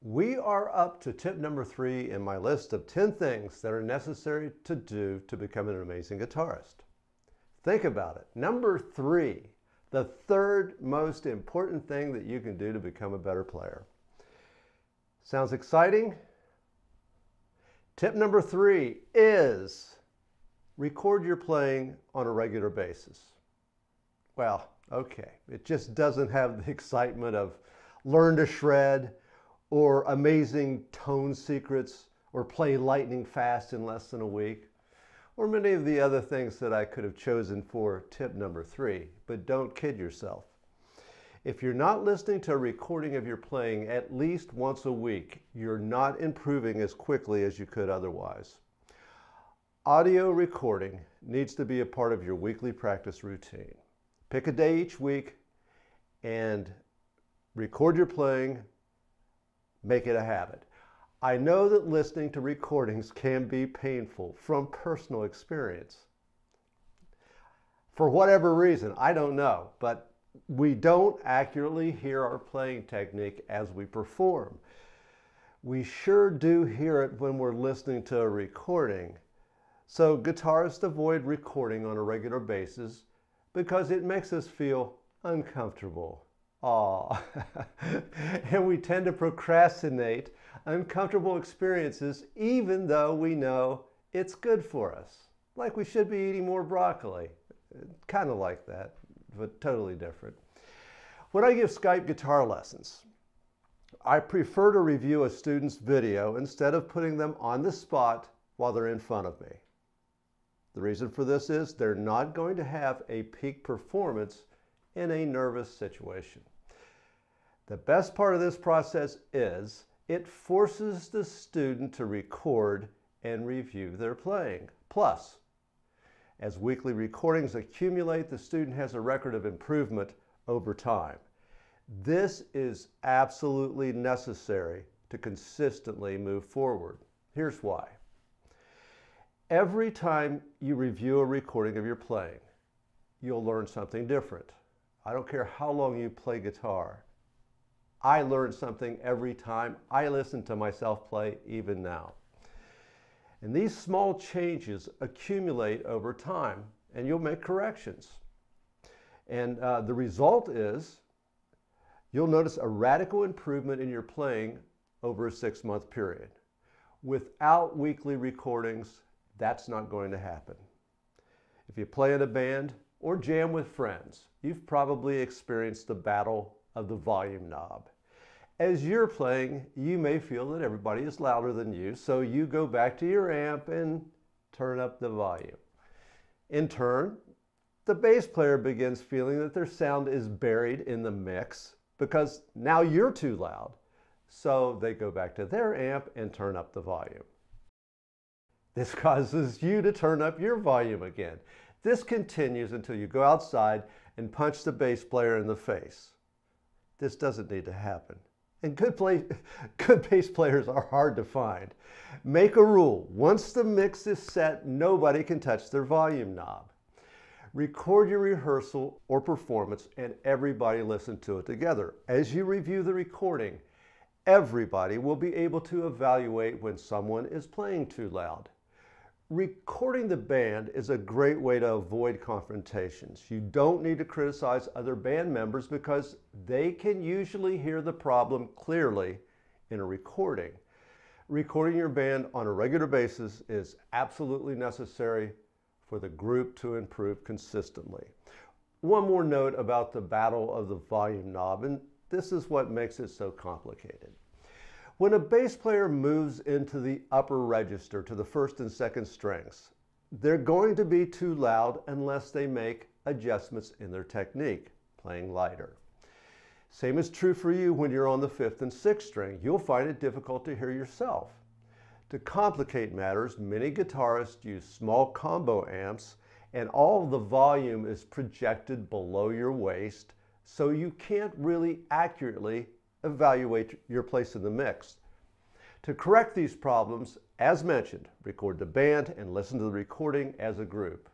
We are up to tip number 3 in my list of 10 things that are necessary to do to become an amazing guitarist. Think about it. Number 3, the third most important thing that you can do to become a better player. Sounds exciting? Tip number 3 is record your playing on a regular basis. Well, okay, it just doesn't have the excitement of learn to shred or amazing tone secrets or play lightning fast in less than a week, or many of the other things that I could have chosen for tip number 3, but don't kid yourself. If you're not listening to a recording of your playing at least once a week, you're not improving as quickly as you could otherwise. Audio recording needs to be a part of your weekly practice routine. Pick a day each week and record your playing. Make it a habit. I know that listening to recordings can be painful from personal experience. For whatever reason, I don't know, but we don't accurately hear our playing technique as we perform. We sure do hear it when we're listening to a recording. So guitarists avoid recording on a regular basis because it makes us feel uncomfortable. And we tend to procrastinate uncomfortable experiences even though we know it's good for us. Like we should be eating more broccoli. Kind of like that, but totally different. When I give Skype guitar lessons, I prefer to review a student's video instead of putting them on the spot while they're in front of me. The reason for this is they're not going to have a peak performance in a nervous situation. The best part of this process is it forces the student to record and review their playing. Plus, as weekly recordings accumulate, the student has a record of improvement over time. This is absolutely necessary to consistently move forward. Here's why. Every time you review a recording of your playing, you'll learn something different. I don't care how long you play guitar. I learn something every time I listen to myself play, even now. And these small changes accumulate over time, and you'll make corrections. And the result is you'll notice a radical improvement in your playing over a 6-month period. Without weekly recordings, that's not going to happen. If you play in a band or jam with friends, you've probably experienced the battle of the volume knob. As you're playing, you may feel that everybody is louder than you, so you go back to your amp and turn up the volume. In turn, the bass player begins feeling that their sound is buried in the mix because now you're too loud. So they go back to their amp and turn up the volume. This causes you to turn up your volume again. This continues until you go outside and punch the bass player in the face. This doesn't need to happen. And good bass players are hard to find. Make a rule. Once the mix is set, nobody can touch their volume knob. Record your rehearsal or performance and everybody listen to it together. As you review the recording, everybody will be able to evaluate when someone is playing too loud. Recording the band is a great way to avoid confrontations. You don't need to criticize other band members because they can usually hear the problem clearly in a recording. Recording your band on a regular basis is absolutely necessary for the group to improve consistently. One more note about the battle of the volume knob, and this is what makes it so complicated. When a bass player moves into the upper register to the first and second strings, they're going to be too loud unless they make adjustments in their technique, playing lighter. Same is true for you when you're on the 5th and 6th string. You'll find it difficult to hear yourself. To complicate matters, many guitarists use small combo amps and all of the volume is projected below your waist, so you can't really accurately evaluate your place in the mix. To correct these problems, as mentioned, record the band and listen to the recording as a group.